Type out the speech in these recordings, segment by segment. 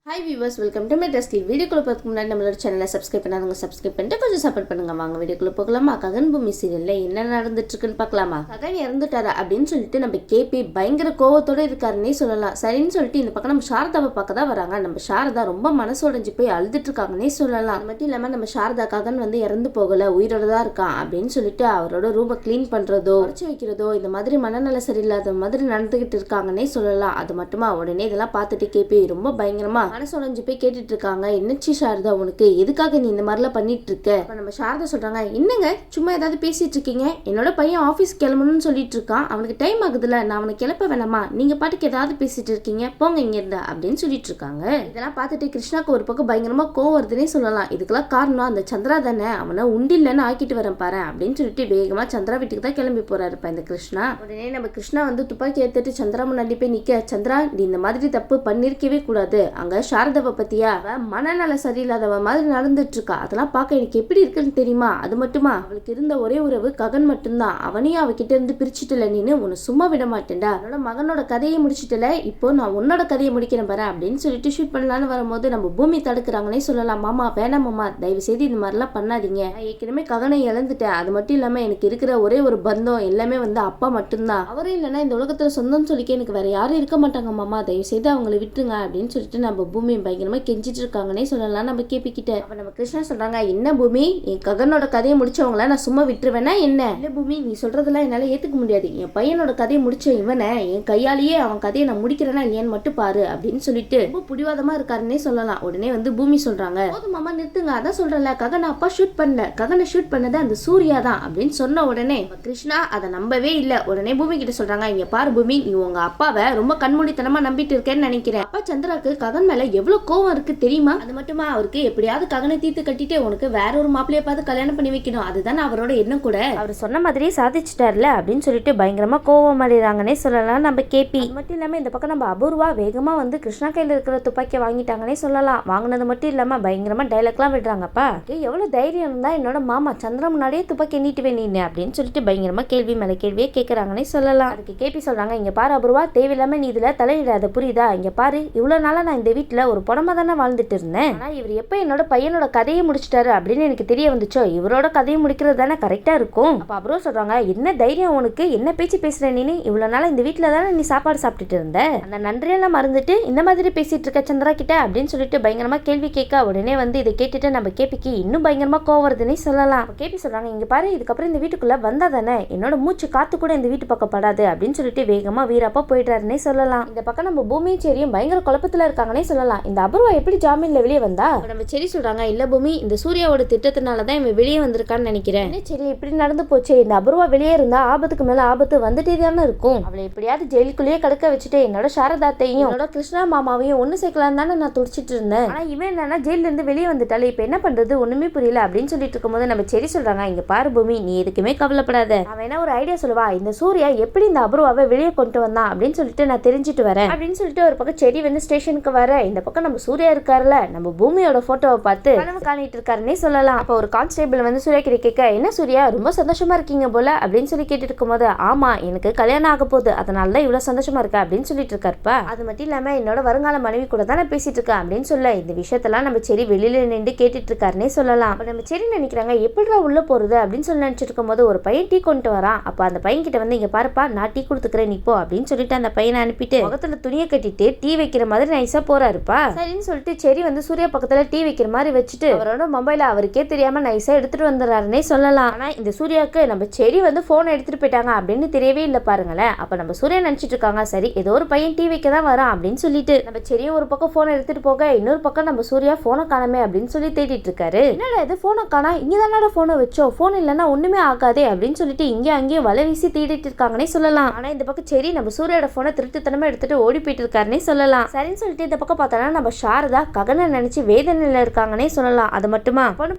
Hi viewers, welcome to my tasty. வீடியோக்குள்ள பார்த்துக்கு முன்னாடி நம்மளோட சேனலை சப்ஸ்கிரைப் பண்ணாதவங்க சப்ஸ்கிரைப் பண்ணிட்டு கொஞ்சம் சப்போர்ட் பண்ணுங்க. வாங்க வீடியோக்குள்ள போகலாமா? ககன் பூமி சீரியல்ல என்ன நடந்துட்டு இருக்குன்னு பார்க்கலாமா? ககன் இறந்துட்டாரா அப்படின்னு சொல்லிட்டு நம்ம கேபி பயங்கர கோவத்தோட இருக்காருன்னே சொல்லலாம். சரின்னு சொல்லிட்டு இந்த பக்கம் நம்ம சாரதாவை பார்க்க தான் வராங்க. நம்ம சாரதா ரொம்ப மனசு உடைஞ்சு போய் அழுதுட்டு இருக்காங்கன்னே சொல்லலாம். அது மட்டும் இல்லாம நம்ம சாரதா ககன் வந்து இறந்து போகல, உயிரோட தான் இருக்கான் அப்படின்னு சொல்லிட்டு அவரோட ரூமை கிளீன் பண்றதோ உடச்சு வைக்கிறதோ இந்த மாதிரி மனநல சரியில்லாத மாதிரி நடந்துகிட்டு இருக்காங்கன்னே சொல்லலாம். அது மட்டுமா உடனே இதெல்லாம் பார்த்துட்டு கேபி ரொம்ப பயங்கரமா மனசு உடைஞ்சு போய் கேட்டுட்டு இருக்காங்க. என்னச்சி சாரதா, உனக்கு எதுக்காக நீ இந்த மாதிரிலாம் பண்ணிட்டு இருக்க? அப்ப நம்ம சாரதா சொல்றாங்க, என்னங்க சும்மா ஏதாவது பேசிட்டு இருக்கீங்க? என்னோட பையன் ஆபீஸ் கிளம்பணும்னு சொல்லிட்டு இருக்கான், அவனுக்கு டைம் ஆகுதுல, நான் அவனை கிளப்ப வேணாமா? நீங்க பாட்டுக்கு ஏதாவது பேசிட்டு இருக்கீங்க, போங்க இங்க இருந்தா அப்படின்னு சொல்லிட்டு இருக்காங்க. இதெல்லாம் பார்த்துட்டு கிருஷ்ணாக்கு ஒரு பக்கம் பயங்கரமா கோவம் வருதுன்னே சொல்லலாம். இதுக்கெல்லாம் காரணம் அந்த சந்திரா தானே, அவனை உண்டில்லன்னு ஆக்கிட்டு வரேன் பாரு அப்படின்னு சொல்லிட்டு வேகமா சந்திரா வீட்டுக்கு தான் கிளம்பி போறாருப்பா இந்த கிருஷ்ணா. உடனே நம்ம கிருஷ்ணா வந்து துப்பாக்கி எடுத்துட்டு சந்திரா முன்னாடி போய் நிக்க, சந்திரா நீ இந்த மாதிரி தப்பு பண்ணிருக்கவே கூடாது. அங்க சாரதாவை பத்தியா அவ மனநல சரியில்லாதவ மாதிரி நடந்துட்டு இருக்கா, அதெல்லாம் பார்க்க எனக்கு எப்படி இருக்குன்னு தெரியுமா? அது மட்டுமா அவளுக்கு இருந்த ஒரே உறவு ககன் மட்டும்தான், அவனையும் அவகிட்ட இருந்து பிரிச்சுட்டல, நீனு உன்னை சும்மா விட மாட்டேன்டா, என்னோட மகனோட கதையை முடிச்சுட்டல, இப்போ நான் உன்னோட கதையை முடிக்கிறேன் பாரு அப்படின்னு சொல்லிட்டு ஷூட் பண்ணலான்னு வரும்போது நம்ம பூமி தடுக்கிறாங்கன்னே சொல்லலாம். மாமா வேணாம் மாமா, தயவு செய்து இந்த மாதிரிலாம் பண்ணாதீங்க, நான் ஏற்கனவே ககனை இழந்துட்டேன், அது மட்டும் இல்லாம எனக்கு இருக்கிற ஒரே ஒரு பந்தம் எல்லாமே வந்து அப்பா மட்டும்தான், அவரும் இல்லைன்னா இந்த உலகத்துல சொந்தம் சொல்லிக்க எனக்கு வேற யாரும் இருக்க மாட்டாங்க மாமா, தயவு செய்து அவங்களை விட்டுருங்க அப்படின்னு சொல்லிட்டு நம்ம பூமி பயங்கரமா கெஞ்சிட்டு இருக்காங்கன்னே சொல்லலாம். நம்ம கேபி கிட்ட அப்ப நம்ம கிருஷ்ணா சொல்றாங்க, என்ன பூமி, என் ககனோட கதையை முடிச்சவங்கள நான் சும்மா விட்டுருவேனா என்ன? இல்ல பூமி, நீ சொல்றதெல்லாம் என்னால ஏத்துக்க முடியாது, என் பையனோட கதையை முடிச்ச இவனை என் கையாலேயே அவன் கதையை நான் முடிக்கிறேன்னா இல்லையான்னு மட்டும் பாரு அப்படின்னு சொல்லிட்டு ரொம்ப புடிவாதமா இருக்காருன்னே சொல்லலாம். உடனே வந்து பூமி சொல்றாங்க, போதும் மாமா நிறுத்துங்க, அதான் சொல்றல ககனை அப்பா ஷூட் பண்ணல, ககனை ஷூட் பண்ணது அந்த சூர்யா தான் அப்படின்னு சொன்ன உடனே கிருஷ்ணா அதை நம்பவே இல்ல. உடனே பூமி கிட்ட சொல்றாங்க, இங்க பாரு பூமி, நீ உங்க அப்பாவை ரொம்ப கண்மூடித்தனமா நம்பிட்டு இருக்கேன்னு நினைக்கிறேன். அப்பா சந்திராக்கு ககன் மேல எவ்வளவு கோவம் இருக்கு தெரியுமா? அது மட்டுமா அவருக்கு எப்படியாவது ககனை தீர்த்து கட்டிட்டு உனக்கு வேற ஒரு மாப்பிளைய பார்த்து கல்யாணம் பண்ணி வைக்கணும், அதுதான் அவரோட எண்ணம் கூட, அவர் சொன்ன மாதிரியே சாதிச்சுட்டார்ல அப்படின்னு சொல்லிட்டு பயங்கரமா கோவம் அடைறாங்கன்னே சொல்லலாம் நம்ம கேபி. அது மட்டும் இல்லாம இந்த பக்கம் நம்ம அபூர்வா வேகமா வந்து கிருஷ்ணா கையில இருக்கிற துப்பாக்கியை வாங்கிட்டாங்கன்னே சொல்லலாம். வாங்கினது மட்டும் இல்லாம பயங்கரமா டைலாக்லாம் விடுறாங்கப்பா, எவ்வளவு தைரியம் இருந்தா என்னோட மாமா சந்திரா முன்னாடியே துப்பாக்கி எண்ணிட்டு நீனு அப்படின்னு சொல்லிட்டு பயங்கரமா கேள்வி மேல கேள்வியே கேட்கறாங்கன்னே சொல்லலாம். அதுக்கு கேபி சொல்றாங்க, இங்க பாரு அபூர்வா, தேவையில்லாம நீ இதுல தலையிடாத புரியுதா? இங்க பாரு, இவ்வளவு நாளா நான் இந்த வீட்டுல ஒரு புடமா தானே வாழ்ந்துட்டு இருந்தேன், ஆனா இவர் எப்ப என்னோட பையனோட கதையை முடிச்சிட்டாரு அப்படின்னு எனக்கு தெரிய வந்துச்சோ, இவரோட கதையை முடிக்கிறது தானே கரெக்டா இருக்கும். அப்ப அப்புறம் சொல்றாங்க, என்ன தைரியம் உனக்கு, என்ன பேச்சு பேசுற நீ? இவ்வளவு நாளா இந்த வீட்டுல தானே நீ சாப்பாடு சாப்பிட்டுட்டு இருந்த, அந்த நன்றியெல்லாம் மறந்துட்டு இந்த மாதிரி பேசிட்டு இருக்க சந்திரா கிட்ட அப்படின்னு சொல்லிட்டு பயங்கரமா கேள்வி கேட்க, உடனே வந்து இதை கேட்டுட்டு நம்ம கேபிக்கு இன்னும் பயங்கரமா கோவம் வருதுன்னே சொல்லலாம். கேபி சொல்றாங்க, இங்க பாரு, இதுக்கப்புறம் இந்த வீட்டுக்குள்ள வந்தா தானே என்னோட மூச்சு காத்து கூட இந்த வீட்டு பக்கம் படாது அப்படின்னு சொல்லிட்டு வேகமா வீரப்பா போயிட்டாருன்னே சொல்லலாம். இந்த பக்கம் நம்ம பூமியும் சரியும் பயங்கர குழப்பத்துல இருக்காங்கன்னே சொல்லலாம். இந்த அபூர்வா எப்படி ஜாமீன்ல வெளியே வந்தா? நம்ம சரி சொல்றாங்க, இல்ல பூமி, இந்த சூர்யாவோட திட்டத்தினாலதான் இவன் வெளியே வந்திருக்கான்னு நினைக்கிறேன். சரி, இப்படி நடந்து போச்சு, இந்த அபூர்வா வெளியே இருந்தா ஆபத்துக்கு மேல ஆபத்து வந்துட்டே தானே இருக்கும், அவளை எப்படியாவது ஜெயிலுக்குள்ளேயே கடக்க வச்சுட்டு என்னோட சாரதாத்தையும் என்னோட கிருஷ்ணா மாமாவையும் ஒண்ணு சேர்க்கலாம் தானே நான் துடிச்சிட்டு இருந்தேன், ஆனா இவன் என்னன்னா ஜெயில இருந்து வெளியே வந்துட்டாலே, இப்ப என்ன பண்றது ஒண்ணுமே புரியல அப்படின்னு சொல்லிட்டு இருக்கும்போது நம்ம சரி சொல்றாங்க, இங்க பாரு பூமி, நீ எதுக்குமே கவலைப்படாத, அவன் என்ன ஒரு ஐடியா சொல்லுவா, இந்த சூர்யா எப்படி இந்த அபூர்வாவை வெளியே கொண்டு வந்தான் அப்படின்னு சொல்லிட்டு நான் தெரிஞ்சுட்டு வரேன் அப்படின்னு சொல்லிட்டு ஒரு பக்கம் செடி வந்து ஸ்டேஷனுக்கு வர, இந்த பக்கம் நம்ம சூர்யா இருக்காருல, நம்ம பூமியோட போட்டோவை பார்த்து கனவு காணிட்டு இருக்காருன்னே சொல்லலாம். அப்ப ஒரு கான்ஸ்டேபிள் வந்து சூர்யா கிட்ட கேட்க, என்ன சூர்யா ரொம்ப சந்தோஷமா இருக்கீங்க போல அப்படின்னு சொல்லி கேட்டு இருக்கும் போது, ஆமா எனக்கு கல்யாணம் ஆக போகுது, அதனாலதான் இவ்வளவு சந்தோஷமா இருக்கா அப்படின்னு சொல்லிட்டு இருக்காருப்பா. அது மட்டும் இல்லாம என்னோட வருங்கால மனைவி கூட தான் நான் பேசிட்டு இருக்கேன் அப்படின்னு சொல்ல, இந்த விஷயத்தெல்லாம் நம்ம சரி வெளியில நின்று கேட்டுட்டு இருக்காருன்னே சொல்லலாம். அப்ப நம்ம சரி நினைக்கிறாங்க, எப்படிடா உள்ள போறது அப்படின்னு சொல்லி நினைச்சிட்டு இருக்கும் போது ஒரு பையன் டீ கொண்டு வரான். அப்ப அந்த பையன் கிட்ட வந்து, இங்க பாருப்பா, நான் டீ கொடுத்துக்கிறேன் நீ போ அப்படின்னு சொல்லிட்டு அந்த பையனை அனுப்பிட்டு முகத்துல துணியை கட்டிட்டு டீ வைக்கிற மாதிரி நைஸா போறாருப்பா. சரின்னு சொல்லிட்டு சரி வந்து சூர்யா பக்கத்துல டீ வைக்கிற மாதிரி வச்சுட்டு அவரோட மொபைல அவருக்கே தெரியாம நைஸா எடுத்துட்டு வந்துறாருன்னே சொல்லலாம். ஆனா இந்த சூர்யாவுக்கு நம்ம செடி வந்து போன் எடுத்துட்டு போயிட்டாங்க அப்படின்னு தெரியவே இல்லை பாருங்களேன். அப்ப நம்ம சூர்யா நினைச்சிட்டு இருக்காங்க, சரி ஏதோ ஒரு பையன் டீ வைக்க தான் வரான் அப்படின்னு சொல்லிட்டு நம்ம செடியும் ஒரு பக்கம் போன் எடுத்துட்டு போக, இன்னொரு பக்கம் நம்ம சூர்யா போனை காணமே அப்படின்னு சொல்லி தேடிட்டு இருக்காரு. என்னடா இது போனை காணா, இங்கதானடா போனை வச்சோம், போன் இல்லைன்னா ஒண்ணுமே ஆகாதே அப்படின்னு சொல்லிட்டு இங்கே அங்கேயும் வலை வீசி தேடிட்டு இருக்காங்கன்னே சொல்லலாம். ஆனா இந்த பக்கம் சரி நம்ம சூர்யோட போனை திருட்டுத்தனமா எடுத்துட்டு ஓடி போயிட்டு இருக்காருன்னே சொல்லலாம். சரின்னு சொல்லிட்டு இந்த பக்கம் பார்த்தோம்னா நம்ம சாரதா ககனை நினைச்சு வேதனையில இருக்காங்கன்னே சொல்லலாம். அது மட்டுமா அப்பன்னு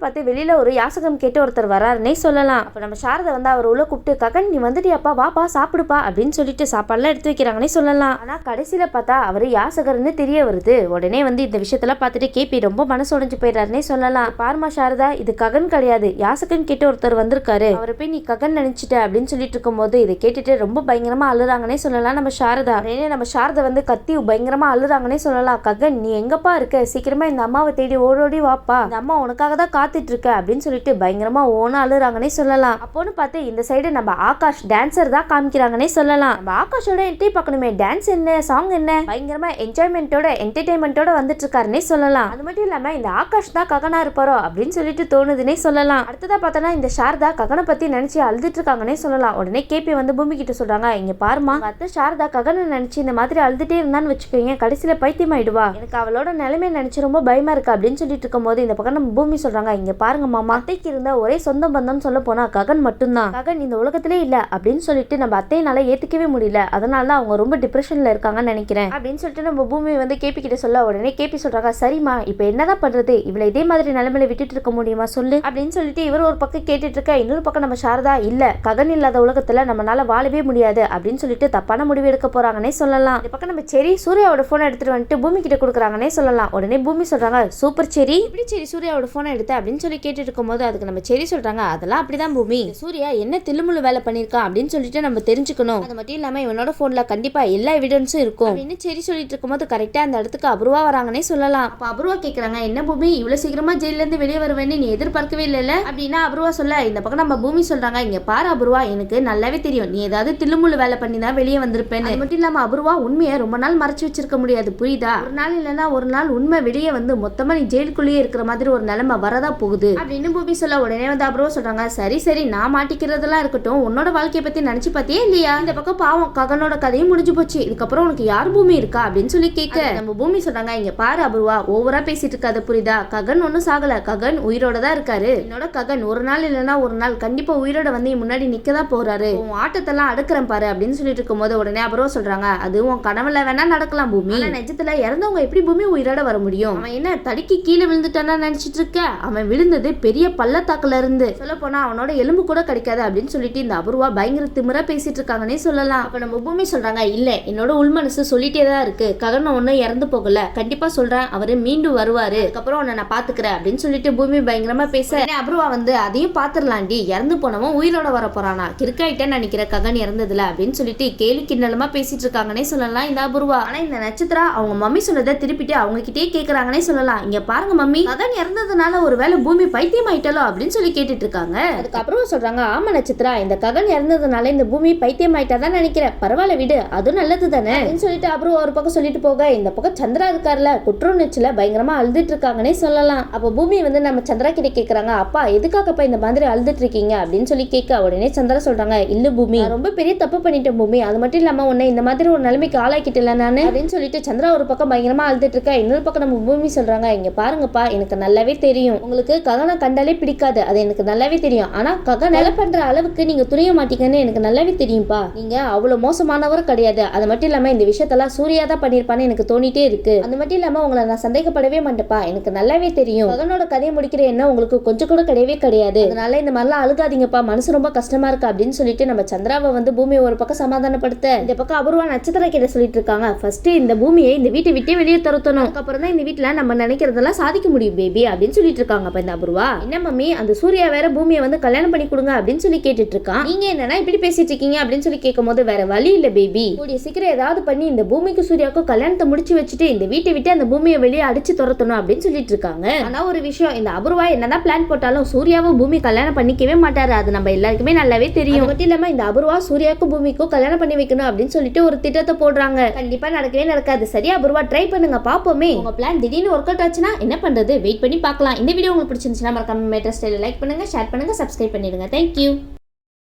பார்த்து வெளியில ஒரு யாசகம் கேட்டு ஒருத்தர் வராருன்னே சொல்லலாம். அப்ப நம்ம சாரதா வந்து அவர் உள்ள கூப்பிட்டு, ககன் நீ வந்துட்டியாப்பா, வாப்பா சாப்பிடுப்பா அப்படின்னு சொல்லிட்டு சாப்பாடுலாம் எடுத்து வைக்கிறாங்கன்னே சொல்லலாம். ஆனா கடைசியில பார்த்தா அவரு யாசகர்னு தெரிய வருது. உடனே வந்து இந்த விஷயத்தெல்லாம் பார்த்துட்டு கேபி ரொம்ப மனசு உடைஞ்சு போயிடாருன்னே சொல்லலாம். பாருமா சாரதா, இது ககன் கிடையாது, யாசகன் கேட்டு ஒருத்தர் வந்திருக்காரு, அவரை போய் நீ ககன் நினைச்சிட்ட அப்படின்னு சொல்லிட்டு இருக்கும் போது இதை கேட்டுட்டு ரொம்ப பயங்கரமா அழுறாங்கன்னே சொல்லலாம் நம்ம சாரதா. நம்ம சாரதா வந்து கத்தி பயங்கரமா அழுறாங்கன்னே சொல்லலாம். ககன் ககன் நீ எங்கப்பா இருக்க, சீக்கிரமா இந்த அம்மாவை தேடி ஓடோடி வாப்பா, இந்த அம்மா உனக்காக தான் காத்துட்டு இருக்க அப்படின்னு சொல்லிட்டு பயங்கரமா ஓன அழுறாங்கன்னே சொல்லலாம். அப்போன்னு பார்த்து இந்த சைடு நம்ம ஆகாஷ் டான்சர் தான் காமிக்கிறாங்கன்னே சொல்லலாம். நம்ம ஆகாஷோட என்ட்ரி பார்க்கணுமே, டான்ஸ் என்ன சாங் என்ன பயங்கரமா என்ஜாய்மெண்டோட என்டர்டைன்மெண்டோட வந்துட்டு இருக்காருன்னே சொல்லலாம். அது மட்டும் இல்லாம இந்த ஆகாஷ் தான் ககனா இருப்பாரோ அப்படின்னு சொல்லிட்டு தோணுதுன்னே சொல்லலாம். அடுத்ததா பார்த்தோன்னா இந்த சாரதா ககனை பத்தி நினைச்சு அழுதுட்டு இருக்காங்கன்னே சொல்லலாம். உடனே கேபி வந்து பூமி கிட்ட சொல்றாங்க, இங்க பாருமா அத்தை சாரதா ககனை நினைச்சு இந்த மாதிரி அழுதுட்டே இருந்தான்னு வச்சுக்கோங்க, கடைசியில பைத்தியம் ஆயிடுவா, எனக்கு அவளோட நிலைமை நினைச்சு ரொம்ப பயமா இருக்கு அப்படின்னு சொல்லிட்டு இருக்கும் போது இந்த பக்கம் நம்ம பூமி சொல்றாங்க, இங்க பாருங்க மாமா, அத்தைக்கு இருந்த ஒரே சொந்த பந்தம் சொல்ல போனா ககன் மட்டும்தான், ககன் இந்த உலகத்திலே இல்ல அப்படின்னு சொல்லிட்டு நம்ம அத்தையினால ஏத்துக்கவே முடியல, அதனால அவங்க ரொம்ப டிப்ரெஷன்ல இருக்காங்கன்னு நினைக்கிறேன் அப்படின்னு சொல்லிட்டு நம்ம பூமி வந்து கேபி கிட்ட சொல்ல உடனே கேபி சொல்றாங்க, சரிம்மா இப்ப என்னதான் பண்றது, இவளை இதே மாதிரி நிலைமையில விட்டுட்டு இருக்க முடியுமா சொல்லு அப்படின்னு சொல்லிட்டு இவர் ஒரு பக்கம் கேட்டுட்டு இருக்க, இன்னொரு பக்கம் நம்ம சாரதா இல்ல ககன் இல்லாத உலகத்துல நம்மளால வாழவே முடியாது அப்படின்னு சொல்லிட்டு தப்பான முடிவு எடுக்க போறாங்கன்னே சொல்லலாம். இந்த பக்கம் நம்ம செரி சூர்யாவோட போனை எடுத்துட்டு வந்துட்டு பூமி கிட்ட கொடுக்குறாங்கன்னே சொல்லலாம். உடனே பூமி சொல்றாங்க, சூப்பர் செரி, இப்படி செரி சூர்யாவோட போனை எடுத்து அப்படின்னு சொல்லி கேட்டுட்டு இருக்கும் போது அதுக்கு நம்ம செரி சொல்றாங்க, அதெல்லாம் அப்படிதான் பூமி, சூர்யா என்ன தில்லுமுள்ளு வேலை பண்ணிருக்கான் அப்படின்னு சொல்லிட்டு நம்ம தெரிஞ்சுக்கணும், அது மட்டும் இல்லாம இவனோட போன்ல கண்டிப்பா எல்லா எவிடன்ஸும் இருக்கும் அப்படின்னு செரி சொல்லிட்டு இருக்கும்போது கரெக்டா அந்த இடத்துக்கு அபூர்வா வராங்கன்னே சொல்லலாம். அப்ப அபூர்வா கேக்குறாங்க, என்ன பூமி இவ்வளவு சீக்கிரமா ஜெயில இருந்து வெளியே வருவேன்னு நீ எதிர்பார்க்கவே இல்லைல்ல அப்படின்னா அபூர்வா சொல்ல, இந்த பக்கம் நம்ம பூமி சொல்றாங்க, இங்க பாரு அபூர்வா, எனக்கு நல்லாவே தெரியும் நீ ஏதாவது தில்லுமுள்ளு வேலை பண்ணி தான் வெளியே வந்திருப்பேன்னு, அது மட்டும் இல்லாம அபூர்வா உண்மையை ரொம்ப நாள் மறைச்சு வச்சிருக்க முடியாது புரியுதா, ஒரு நாள் இல்லைன்னா ஒரு நாள் உண்மை வெளியே வந்து மொத்தமா நீ ஜெயிலுக்குள்ளேயே இருக்கிற மாதிரி ஒரு நிலைமை வரதா போகுது அப்படின்னு பூமி சொல்ல உடனே வந்து அபூர்வா சொல்றாங்க, சரி சரி நான் மாட்டிக்கிறதெல்லாம் இருக்கட்டும், உன்னோட வாழ்க்கையை பத்தி நினைச்சு பாத்தியே இல்லையா, இந்த பக்கம் பாவம் ககனோட கதையும் முடிஞ்சு போச்சு, இதுக்கப்புறம் உனக்கு யார் பூமி இருக்கா அப்படின்னு சொல்லி கேட்க நம்ம பூமி சொல்றாங்க, இங்க பாரு அபூர்வா ஓவரா பேசிட்டு இருக்காது புரியுதா, ககன் ஒன்னும் சாகல, ககன் உயிரோட தான் இருக்காரு, என்னோட ககன் ஒரு நாள் இல்லைன்னா ஒரு நாள் கண்டிப்பா உயிரோட வந்து முன்னாடி நிக்கதான் போறாரு, உன் ஆட்டத்தெல்லாம் அடுக்கிறேன் பாரு அப்படின்னு சொல்லிட்டு இருக்கும் போது உடனே அபூர்வா சொல்றாங்க, அது உன் கனவுல வேணா நடக்கலாம் பூமி, நிஜத்துல இறந்தவங்க எப்படி பூமி உயிரோட வர முடியும், அவன் என்ன தடுக்கி கீழே விழுந்துட்டானா நினைச்சிட்டு இருக்க, அவன் விழுந்தது பெரிய பள்ளத்தாக்குல இருந்து, சொல்ல போனா அவனோட எலும்பு கூட கிடைக்காது அப்படின்னு சொல்லிட்டு இந்த அபூர்வா பயங்கர திமிரா பேசிட்டு இருக்காங்கன்னே சொல்லலாம். அப்ப நம்ம பூமி சொல்றாங்க, இல்ல என்னோட உள் மனசு சொல்லிட்டே தான் இருக்கு, ககன் ஒன்னும் இறந்து போகல, கண்டிப்பா சொல்றேன் அவரு மீண்டும் வருவாரு, அதுக்கப்புறம் உன்னை நான் பாத்துக்கிறேன் அப்படின்னு சொல்லிட்டு பூமி பயங்கரமா பேச அபூர்வா வந்து அதையும் பாத்துடலாண்டி, இறந்து போனவன் உயிரோட வர போறானா, கிறுக்காயிட்டேன்னு நினைக்கிற ககன் இறந்ததுல அப்படின்னு சொல்லிட்டு கேலி கிண்டலமா பேசிட்டு இருக்காங்கன்னே சொல்லலாம் இந்த அபூர்வா. ஆனா இந்த நட்சத்திரா அவங்க மம்மி சொன்னதை திருப்பிட்டு அவங்க கிட்டே கேக்குறாங்கன்னே சொல்லலாம், இங்க பாருங்க மம்மி ககன் இறந்ததுனால ஒருவேளை பூமி பைத்தியம் ஆயிட்டாலோ அப்படின்னு சொல்லி கேட்டுட்டு இருக்காங்க. அதுக்கப்புறம் சொல்றாங்க, ஆமா நட்சத்திரா இந்த ககன் இறந்ததுனால இந்த பூமி பைத்தியம் ஆயிட்டாதான் நினைக்கிறேன், பரவாயில்ல விடு அது நல்லது தானே அப்படின்னு சொல்லிட்டு அப்புறம் ஒரு பக்கம் சொல்லிட்டு போக இந்த பக்கம் சந்திரா இருக்காருல குற்றநெச்சில பயங்கரமா அழுதுட்டு இருக்காங்கன்னே சொல்லலாம். அப்ப பூமி வந்து நம்ம சந்திரா கிட்ட கேக்குறாங்க, அப்பா எதுக்காகப்பா இந்த மாதிரி அழுதுட்டு இருக்கீங்க அப்படின்னு சொல்லி கேட்க உடனே சந்திரா சொல்றாங்க, இல்ல பூமி ரொம்ப பெரிய தப்பு பண்ணிட்டேன் பூமி, அது மட்டும் இல்லாம உன்னை இந்த மாதிரி ஒரு நிலைமைக்கு ஆளாக்கிட்டல நானு அப்படின்னு சொல்லிட்டு சந்திரா ஒரு பக்கம் பயங்கரமா அழுதுட்டு இருக்க, இன்னொரு பக்கம் நம்ம பூமி சொல்றாங்க, இங்க பாருங்கப்பா எனக்கு நல்லாவே தெரியும் உங்களுக்கு ககனை கண்டாலே பிடிக்காது, அது எனக்கு நல்லாவே தெரியும், ஆனா ககன் நிலை பண்ற அளவுக்கு நீங்க துணிய மாட்டீங்கன்னு எனக்கு நல்லாவே தெரியும்பா, நீங்க அவ்வளவு மோசமானவரும் கிடையாது, அது மட்டும் இல்லாம இந்த விஷயத்தெல்லாம் சூர்யா தான் பண்ணிருப்பான்னு எனக்கு தோணிட்டே இருக்கு, அது மட்டும் இல்லாம உங்களை நான் சந்தேகப்படவே மாட்டேப்பா, எனக்கு நல்லாவே தெரியும் ககனோட கதையை முடிக்கிற என்ன உங்களுக்கு கொஞ்சம் கூட கிடையவே கிடையாது, அதனால இந்த மாதிரிலாம் அழுகாதீங்கப்பா மனசு ரொம்ப கஷ்டமா இருக்கு அப்படின்னு சொல்லிட்டு நம்ம சந்திராவை வந்து பூமியை ஒரு பக்கம் சமாதானப்படுத்த இந்த பக்கம் அபூர்வா நட்சத்திர கிட்ட சொல்லிட்டு இருக்காங்க, ஃபர்ஸ்ட் இந்த பூமியை இந்த வீட்டை விட்டே வெளியே துரத்தணும், அதுக்கப்புறம் தான் இந்த வீட்டுல நம்ம நினைக்கிறதெல்லாம் சாதிக்க முடியும் பேபி அப்படின்னு சொல்லிட்டு இருக்காங்க. அப்ப இந்த அபூர்வா, என்ன மம்மி அந்த சூர்யா வேற பூமியை வந்து கல்யாணம் பண்ணி கொடுங்க அப்படின்னு சொல்லி கேட்டுட்டு இருக்கான், நீங்க என்னன்னா இப்படி பேசிட்டு இருக்கீங்க அப்படின்னு சொல்லி கேட்கும் போது வேற வழி இல்ல பேபி, கூடிய சீக்கிரம் ஏதாவது பண்ணி இந்த பூமிக்கு சூர்யாவுக்கும் கல்யாணத்தை முடிச்சு வச்சுட்டு இந்த வீட்டை விட்டு அந்த பூமியை வெளியே அடிச்சு துரத்தணும் அப்படின்னு சொல்லிட்டு இருக்காங்க. ஆனா ஒரு விஷயம், இந்த அபூர்வா என்னதான் பிளான் போட்டாலும் சூர்யாவும் பூமி கல்யாணம் பண்ணிக்கவே மாட்டாரு, அது நம்ம எல்லாருக்குமே நல்லாவே தெரியும், மட்டும் இல்லாம இந்த அபூர்வா சூர்யாவுக்கும் பூமிக்கும் கல்யாணம் பண்ணி வைக்கணும் அப்படின்னு சொல்லிட்டு ஒரு திட்டத்தை போடுறாங்க, கண்டிப்பா நடக்கவே நடக்காது, சரியா அபூர்வா ட்ரை பண்ணுங்க பாப்போமே, உங்க பிளான் திடீர்னு ஒர்க் அவுட் ஆச்சுன்னா என்ன பண்றது, வெயிட் பண்ணி பார்க்கலாம். இந்த வீடியோ உங்களுக்கு பிடிச்சிருந்துச்சுன்னா மறக்காம மேட்டர் ஸ்டைல லைக் பண்ணுங்க, ஷேர் பண்ணுங்க, சப்ஸ்கிரைப் பண்ணிடுங்க. தேங்க்யூ.